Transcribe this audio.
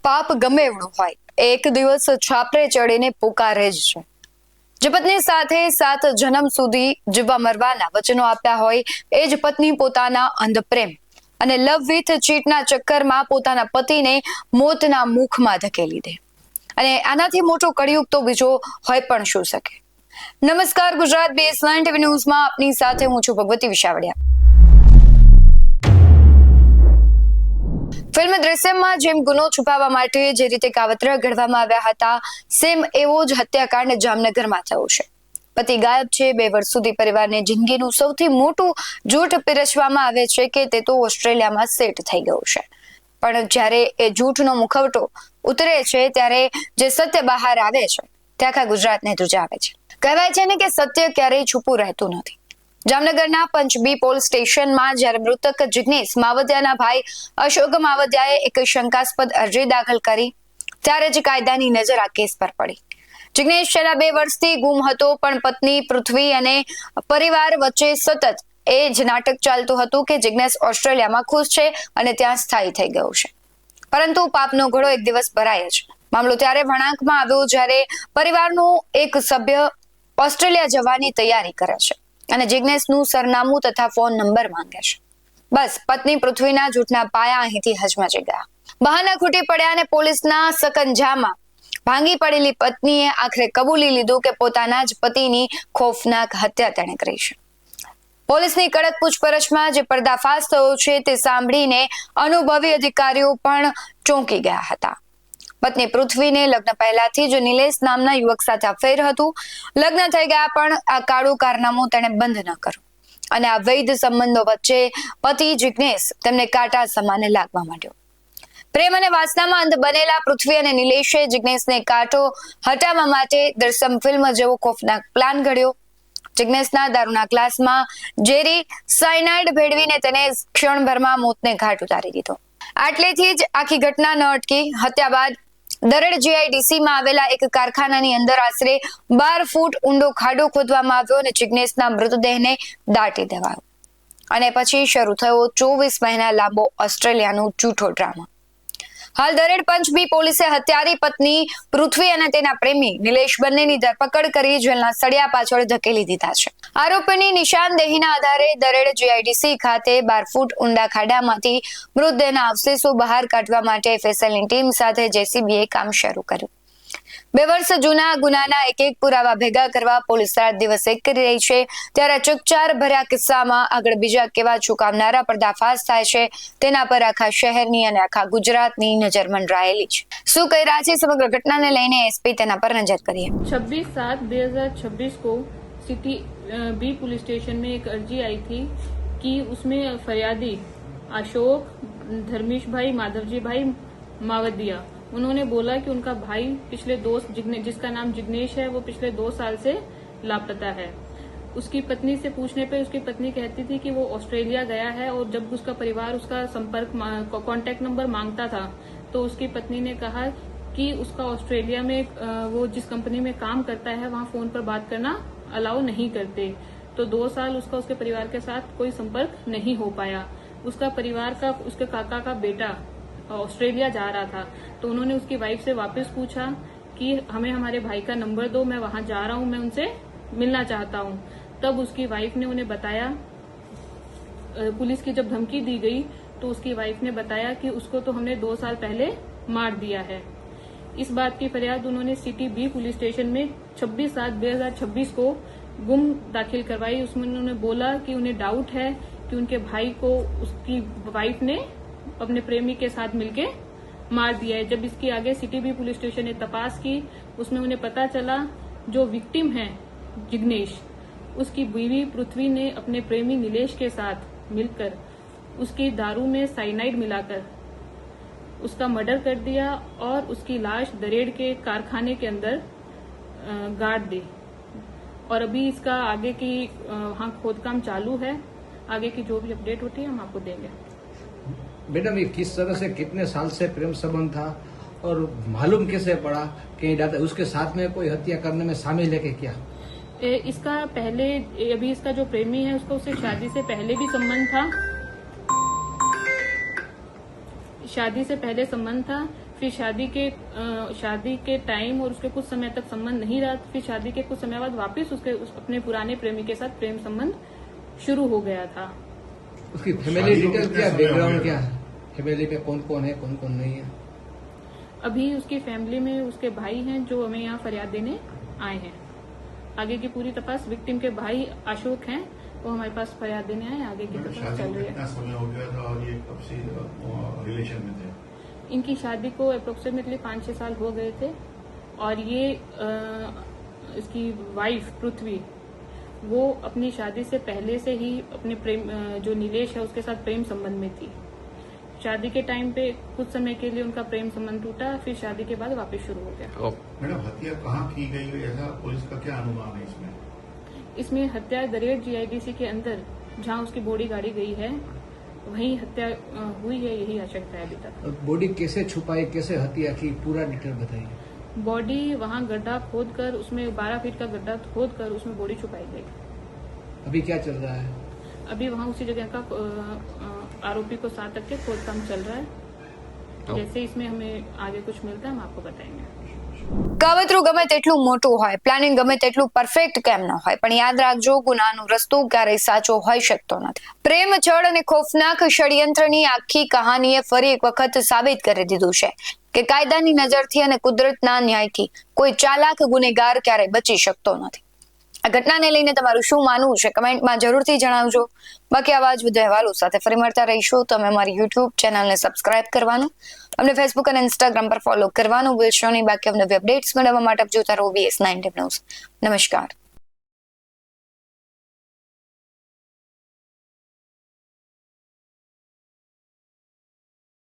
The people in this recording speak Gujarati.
પાપ ગમે એવડું હોય, એક દિવસ છાપરે ચડીને પુકારે જ છે. જે પત્ની સાથે 7 જન્મ સુધી જીવવા મરવાના વચનો આપ્યા હોય, એ જ પત્ની પોતાના અંધ પ્રેમ અને લવ વિથ ચીટના ચક્કરમાં પોતાના પતિને મોતના મુખમાં ધકેલી દે. અને આનાથી મોટો કળિયુગ તો બીજો હોય પણ શું શકે. નમસ્કાર, ગુજરાત BS9 TV ન્યૂઝમાં આપની સાથે હું છું ભગવતી વિશાવડિયા. ફિલ્મ દ્રશ્યમમાં જેમ ગુનો છુપાવવા માટે જે રીતે કાવતરા ઘડવામાં આવ્યા હતા, સેમ એવો જ હત્યાકાંડ જામનગરમાં થયો છે. પતિ ગાયબ છે. 2 વર્ષ સુધી પરિવારને જિંદગીનું સૌથી મોટું જૂઠ પીરસવામાં આવે છે કે તે તો ઓસ્ટ્રેલિયામાં સેટ થઈ ગયું છે. પણ જ્યારે એ જૂઠનો મુખવટો ઉતરે છે, ત્યારે જે સત્ય બહાર આવે છે તે આખા ગુજરાતને ધ્રુજાવે છે. કહેવાય છે ને કે સત્ય ક્યારેય છુપું રહેતું નથી. જામનગરના પંચબી પોલીસ સ્ટેશનમાં જ્યારે મૃતક જિગ્નેશ માવદિયાના ભાઈ અશોક માવદિયાએ એક શંકાસ્પદ અરજી દાખલ કરી, ત્યારે જ કાયદાની નજર આ કેસ પર પડી. જિગ્નેશ છેલ્લા 2 વર્ષથી ગુમ હતો, પણ પત્ની પૃથ્વી અને પરિવાર વચ્ચે સતત એ જ નાટક ચાલતું હતું કે જિગ્નેશ ઓસ્ટ્રેલિયામાં ખુશ છે અને ત્યાં સ્થાયી થઈ ગયો છે. પરંતુ પાપનો ઘડો એક દિવસ ભરાય જ. મામલો ત્યારે વળાંકમાં આવ્યો જ્યારે પરિવારનું એક સભ્ય ઓસ્ટ્રેલિયા જવાની તૈયારી કરે છે અને જિગ્નેશનું સરનામું તથા ફોન નંબર માંગે છે. બસ પત્ની પૃથ્વીના જૂઠના પાયા અહીંથી હચમચી ગયા. બહાના ખૂટી પડ્યા અને પોલીસના સકંજામાં ભાંગી પડેલી પત્નીએ આખરે કબૂલી લીધું કે પોતાના જ પતિની ખોફનાક હત્યા તેણે કરી છે. પોલીસની કડક પૂછપરછમાં જે પર્દાફાશ થયો છે તે સાંભળીને અનુભવી અધિકારીઓ પણ ચોંકી ગયા હતા. પત્ની પૃથ્વીને લગ્ન પહેલાથી જ નિલેશ નામના યુવક સાથે અફેર હતું. લગ્ન થઈ ગયા, પણ આ કાળું કારનામું તેણે બંધ ન કર્યું અને આ વૈધ સંબંધો વચ્ચે પતિ જિગ્નેશ તેમને કાંટા સમાને લાગવા માંડ્યો. પ્રેમ અને વાસનામાં અંધ બનેલા પૃથ્વી અને નિલેશે જિગ્નેશને કાંટો હટાવવા માટે દર્શમ ફિલ્મ જેવો ખોફનાક પ્લાન ઘડ્યો. જિગ્નેશના દારૂના ગ્લાસમાં ઝેરી સાયનાઇડ ભેળવીને તેને ક્ષણભરમાં મોતને ઘાટ ઉતારી દીધો. આટલેથી જ આખી ઘટના ન અટકી. હત્યા બાદ દરેડ GIDCમાં આવેલા એક કારખાનાની અંદર આશરે 12 ફૂટ ઊંડો ખાડો ખોદવામાં આવ્યો અને જિગ્નેશના મૃતદેહને દાટી દેવાયો. અને પછી શરૂ થયો 24 મહિના લાંબો ઓસ્ટ્રેલિયાનો જૂઠો ડ્રામા. હાલ દરેડ પંચબી પોલીસે હત્યારી પત્ની પૃથ્વી અને તેના પ્રેમી નિલેશ બંનેની ધરપકડ કરી જેલના સળિયા પાછળ ધકેલી દીધા છે. આરોપીની નિશાનદેહીના આધારે દરેડ GIDC ખાતે 12 ફૂટ ઊંડા ખાડામાંથી મૃતદેહના અવશેષો બહાર કાઢવા માટે FSLની ટીમ સાથે JCBએ કામ શરૂ કર્યું. 2 વર્ષ જૂના ગુનાના એક પુરાવા ભેગા કરવા પોલીસ રાત દિવસ એક કરી રહી છે. ત્યારે ચકચાર ભર્યા કિસ્સામાં આગળ બીજા કેવા ચોંકાવનારા પર્દાફાશ થાય છે, તેના પર આખા શહેરની અને આખા ગુજરાતની નજર મંડરાયેલી છે. શું કહી રહ્યા છે સમગ્ર ઘટનાને લઈને SP તેના પર નજર કરીએ. 26/7/2026 को सिटी बी पुलिस स्टेशन में एक अर्जी आई थी कि उसमें फरियादी अशोक धर्मेश भाई माधवजी भाई मावदिया, उन्होंने बोला कि उनका भाई पिछले जिसका नाम जिग्नेश है, वो पिछले 2 साल से लापता है. उसकी पत्नी से पूछने पे उसकी पत्नी कहती थी कि वो ऑस्ट्रेलिया गया है, और जब उसका परिवार उसका संपर्क कांटेक्ट नंबर मांगता था तो उसकी पत्नी ने कहा कि उसका ऑस्ट्रेलिया में वो जिस कंपनी में काम करता है वहाँ फोन पर बात करना अलाउ नहीं करते. तो 2 साल उसके परिवार के साथ कोई संपर्क नहीं हो पाया. उसका परिवार का उसके काका का बेटा ऑस्ट्रेलिया जा रहा था, तो उन्होंने उसकी वाइफ से वापस पूछा कि हमें हमारे भाई का नंबर दो, मैं वहां जा रहा हूं, मैं उनसे मिलना चाहता हूं. तब उसकी वाइफ ने उन्हें बताया, पुलिस की जब धमकी दी गई तो उसकी वाइफ ने बताया कि उसको तो हमने 2 साल पहले मार दिया है. इस बात की फरियाद उन्होंने सिटी बी पुलिस स्टेशन में 26/7/2026 को गुम दाखिल करवाई. उसमें उन्होंने बोला कि उन्हें डाउट है कि उनके भाई को उसकी वाइफ ने अपने प्रेमी के साथ मिलके मार दिया है. जब इसकी आगे सिटी बी पुलिस स्टेशन ने तपास की, उसमें उन्हें पता चला जो विक्टिम है जिग्नेश, उसकी बीवी पृथ्वी ने अपने प्रेमी निलेश के साथ मिलकर उसकी दारू में साइनाइड मिलाकर उसका मर्डर कर दिया और उसकी लाश दरेड़ के कारखाने के अंदर गाड़ दी. और अभी इसका आगे की वहाँ खोदकाम चालू है. आगे की जो भी अपडेट होती है हम आपको देंगे. मैडम, ये किस तरह से कितने साल से प्रेम संबंध था और मालूम कैसे पड़ा कि दादा उसके साथ में कोई हत्या करने में शामिल है कि क्या? इसका पहले अभी इसका जो प्रेमी है उसका उससे शादी से पहले भी संबंध था. शादी से पहले संबंध था, फिर शादी के टाइम और उसके कुछ समय तक संबंध नहीं रहा। फिर शादी के कुछ समय बाद वापस अपने पुराने प्रेमी के साथ प्रेम संबंध शुरू हो गया था। उसकी फैमिली डिटेल क्या, बैकग्राउंड क्या है, फैमिली में कौन कौन है, कौन कौन नहीं है? अभी उसकी फैमिली में उसके भाई हैं जो हमें यहाँ फरियाद देने आए हैं। आगे की पूरी तपास विक्टिम के भाई अशोक हैं, वो हमारे पास फरियाद देने आए हैं। आगे की तपास चल रही है। कितना समय हो गया था और ये कब से रिलेशन में थे? इनकी शादी को अप्रोक्सीमेटली 5-6 साल हो गए थे और ये इसकी वाइफ पृथ्वी वो अपनी शादी से पहले से ही अपने प्रेम जो नीलेश है उसके साथ प्रेम संबंध में थी। शादी के टाइम पे कुछ समय के लिए उनका प्रेम संबंध टूटा, फिर शादी के बाद वापस शुरू हो गया। मैडम, हत्या कहाँ की गई है, ऐसा पुलिस का क्या अनुमान है इसमें? इसमें हत्या दरेट जीआईडीसी के अंदर जहां उसकी बॉडी गाड़ी गई है वहीं हत्या हुई है, यही आशंका है अभी तक। बॉडी कैसे छुपाई, कैसे हत्या की, पूरा डिटेल बताइए। बॉडी वहां गड्ढा खोदकर उसमें 12 फीट का गड्ढा खोदकर उसमें बॉडी छुपाई गई। अभी क्या चल रहा है? अभी वहां उसी जगह का आरोपी को साथ रख के खोदकाम चल रहा है। जैसे इसमें हमें आगे कुछ मिलता है हम आपको बताएंगे। કાવતરું ગમે તેટલું મોટું હોય, પ્લાનિંગ ગમે તેટલું પરફેક્ટ કેમ ન હોય, પણ યાદ રાખજો ગુનાનો રસ્તો ક્યારેય સાચો હોઈ શકતો નથી. પ્રેમ, છળ અને ખોફનાક ષડયંત્રની આખી કહાનીએ ફરી એક વખત સાબિત કરી દીધું છે કે કાયદાની નજરથી અને કુદરતના ન્યાયથી કોઈ ચાલાક ગુનેગાર ક્યારેય બચી શકતો નથી. આ ઘટનાને લઈને તમારું શું માનવું છે કમેન્ટમાં જરૂરથી જણાવજો. બાકી આવા જ વધુ અહેવાલો સાથે ફરી મળતા રહીશું. તમે અમારી યુટ્યુબ ચેનલને સબસ્ક્રાઇબ કરવાનું, અમને ફેસબુક અને ઇન્સ્ટાગ્રામ પર ફોલો કરવાનું ભૂલશો નહીં. બાકી અમને અપડેટ્સ મેળવવા માટે જોતા રહો VS9 ન્યૂઝ. નમસ્કાર.